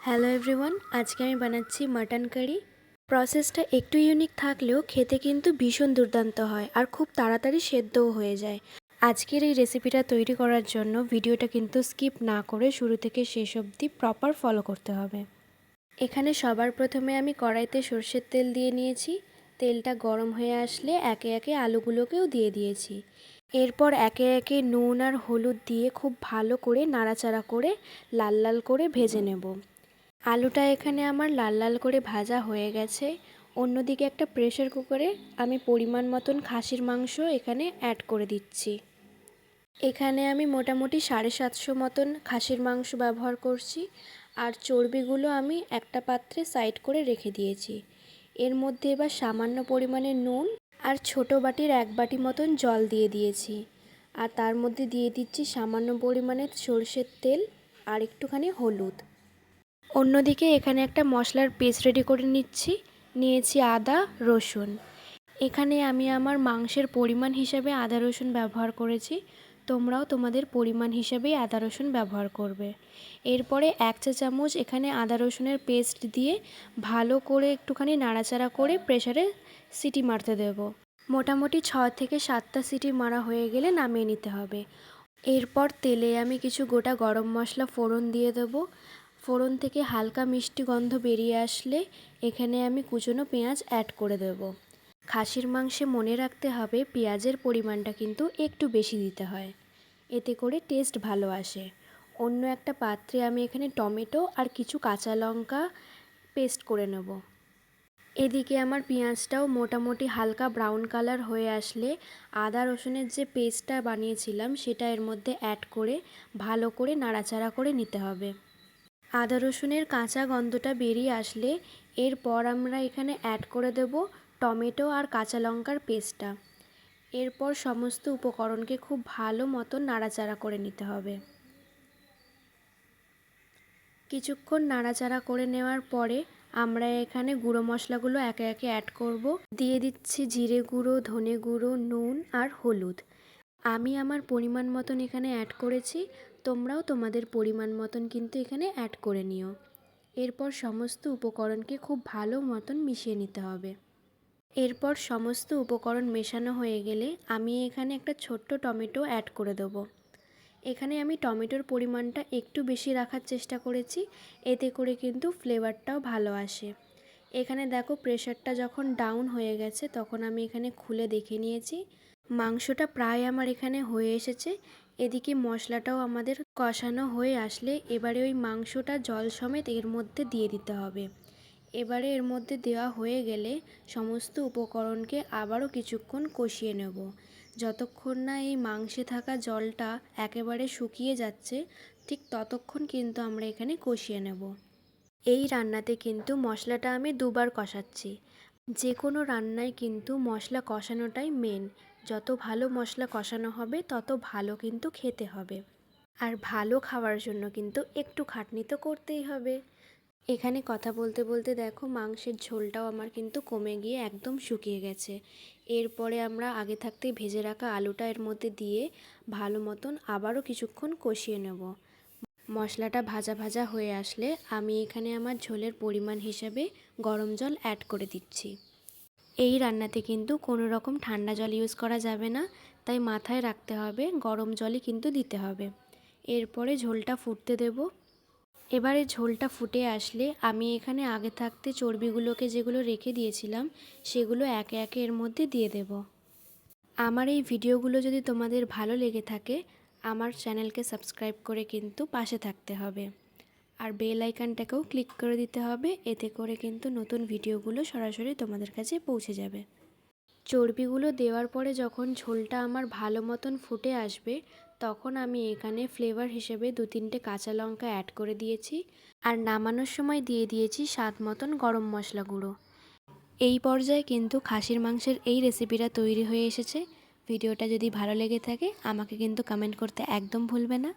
Hello everyone, আজকে আমি বানাচ্ছি মাটন কারি। প্রসেসটা একটু ইউনিক থাকলেও খেতে কিন্তু ভীষণ দুর্দান্ত হয় আর খুব তাড়াতাড়ি সেদ্ধও হয়ে যায়। আজকের এই রেসিপিটা তৈরি করার জন্য ভিডিওটা কিন্তু স্কিপ না করে শুরু থেকে শেষ অবধি প্রপার ফলো করতে হবে। এখানে সবার প্রথমে আমি কড়াইতে সর্ষের তেল দিয়ে নিয়েছি। তেলটা গরম হয়ে আসলে একে একে আলুগুলোকেও দিয়ে দিয়েছি। এরপর একে একে নুন আর হলুদ দিয়ে খুব ভালো করে নাড়াচাড়া করে লাল লাল করে ভেজে নেব। আলুটা এখানে আমার লাল লাল করে ভাজা হয়ে গেছে। অন্যদিকে একটা প্রেসার কুকারে আমি পরিমাণ মতন খাসির মাংস এখানে অ্যাড করে দিচ্ছি। এখানে আমি মোটামুটি 750 মতন খাসির মাংস ব্যবহার করছি। আর চর্বিগুলো আমি একটা পাত্রে সাইড করে রেখে দিয়েছি। এর মধ্যে এবার সামান্য পরিমাণে নুন আর ছোটো বাটির 1 বাটি মতন জল দিয়ে দিয়েছি। আর তার মধ্যে দিয়ে দিচ্ছি সামান্য পরিমাণে সরষের তেল আর একটুখানি হলুদ। অন্যদিকে এখানে একটা মশলার পেস্ট রেডি করে নিয়েছি আদা রসুন। এখানে আমি আমার মাংসের পরিমাণ হিসাবে আদা রসুন ব্যবহার করেছি। তোমরাও তোমাদের পরিমাণ হিসাবেই আদা রসুন ব্যবহার করবে। এরপরে 1 চা চামচ এখানে আদা রসুনের পেস্ট দিয়ে ভালো করে একটুখানি নাড়াচাড়া করে প্রেসারে সিটি মারতে দেব। মোটামুটি 6 থেকে 7টা সিটি মারা হয়ে গেলে নামিয়ে নিতে হবে। এরপর তেলে আমি কিছু গোটা গরম মশলা ফোড়ন দিয়ে দেবো। ফোড়ন থেকে হালকা মিষ্টি গন্ধ বেরিয়ে আসলে এখানে আমি কুচনো পেঁয়াজ অ্যাড করে দেব। খাসির মাংসে মনে রাখতে হবে পেঁয়াজের পরিমাণটা কিন্তু একটু বেশি দিতে হয়, এতে করে টেস্ট ভালো আসে। অন্য একটা পাত্রে আমি এখানে টমেটো আর কিছু কাঁচা লঙ্কা পেস্ট করে নেব। এদিকে আমার পেঁয়াজটাও মোটামুটি হালকা ব্রাউন কালার হয়ে আসলে আদা রসুনের যে পেস্টটা বানিয়েছিলাম সেটা এর মধ্যে অ্যাড করে ভালো করে নাড়াচাড়া করে নিতে হবে। আদা রসুনের কাঁচা গন্ধটা বেরিয়ে আসলে এরপর আমরা এখানে অ্যাড করে দেব টমেটো আর কাঁচা লঙ্কার পেস্টটা। এরপর সমস্ত উপকরণকে খুব ভালো মতো নাড়াচাড়া করে নিতে হবে। কিছুক্ষণ নাড়াচাড়া করে নেওয়ার পরে আমরা এখানে গুঁড়ো মশলাগুলো একে একে অ্যাড করব। দিয়ে দিচ্ছি জিরে গুঁড়ো, ধনে গুঁড়ো, নুন আর হলুদ। আমি আমার পরিমাণ মতন এখানে অ্যাড করেছি, তোমরাও তোমাদের পরিমাণ মতন কিন্তু এখানে অ্যাড করে নিও। এরপর সমস্ত উপকরণকে খুব ভালো মতন মিশিয়ে নিতে হবে। এরপর সমস্ত উপকরণ মেশানো হয়ে গেলে আমি এখানে একটা ছোট্ট টমেটো অ্যাড করে দেবো। এখানে আমি টমেটোর পরিমাণটা একটু বেশি রাখার চেষ্টা করেছি, এতে করে কিন্তু ফ্লেভারটাও ভালো আসে। এখানে দেখো প্রেশারটা যখন ডাউন হয়ে গেছে তখন আমি এখানে খুলে দেখে নিয়েছি। মাংসটা প্রায় আমার এখানে হয়ে এসেছে। এদিকে মশলাটাও আমাদের কষানো হয়ে আসলে এবারে ওই মাংসটা জল সমেত এর মধ্যে দিয়ে দিতে হবে। এবারে এর মধ্যে দেওয়া হয়ে গেলে সমস্ত উপকরণকে আবারও কিছুক্ষণ কষিয়ে নেব। যতক্ষণ না এই মাংসে থাকা জলটা একেবারে শুকিয়ে যাচ্ছে ঠিক ততক্ষণ কিন্তু আমরা এখানে কষিয়ে নেব। এই রান্নাতে কিন্তু মশলাটা আমি দুবার কষাচ্ছি। যে কোনো রান্নায় কিন্তু মশলা কষানোটাই মেন। যত ভালো মশলা কষানো হবে তত ভালো কিন্তু খেতে হবে। আর ভালো খাওয়ার জন্য কিন্তু একটু খাটনি তো করতেই হবে। এখানে কথা বলতে বলতে দেখো মাংসের ঝোলটাও আমার কিন্তু কমে গিয়ে একদম শুকিয়ে গেছে। এরপরে আমরা আগে থাকতেই ভেজে রাখা আলুটা এর মধ্যে দিয়ে ভালো মতন আবারও কিছুক্ষণ কষিয়ে নেব। মশলাটা ভাজা ভাজা হয়ে আসলে আমি এখানে আমার ঝোলের পরিমাণ হিসাবে গরম জল অ্যাড করে দিচ্ছি। এই রান্নাতে কিন্তু কোনো রকম ঠান্ডা জল ইউজ করা যাবে না, তাই মাথায় রাখতে হবে গরম জলই কিন্তু দিতে হবে। এরপরে ঝোলটা ফুটতে দেব। এবারে ঝোলটা ফুটে আসলে আমি এখানে আগে থাকতে চর্বিগুলোকে যেগুলো রেখে দিয়েছিলাম সেগুলো একে একে এর মধ্যে দিয়ে দেব। আমার এই ভিডিওগুলো যদি তোমাদের ভালো লেগে থাকে আমার চ্যানেলকে সাবস্ক্রাইব করে কিন্তু পাশে থাকতে হবে। আর বেল আইকনটাকেও ক্লিক করে দিতে হবে, এতে করে কিন্তু নতুন ভিডিওগুলো সরাসরি তোমাদের কাছে পৌঁছে যাবে। চর্বিগুলো দেওয়ার পরে যখন ঝোলটা আমার ভালো মতন ফুটে আসবে তখন আমি এখানে ফ্লেভার হিসেবে 2-3টে কাঁচা লঙ্কা অ্যাড করে দিয়েছি। আর নামানোর সময় দিয়ে দিয়েছি স্বাদ মতন গরম মশলা গুঁড়ো। এই পর্যায়ে কিন্তু খাসির মাংসের এই রেসিপিটা তৈরি হয়ে এসেছে। ভিডিওটা যদি ভালো লেগে থাকে আমাকে কিন্তু কমেন্ট করতে একদম ভুলবে না।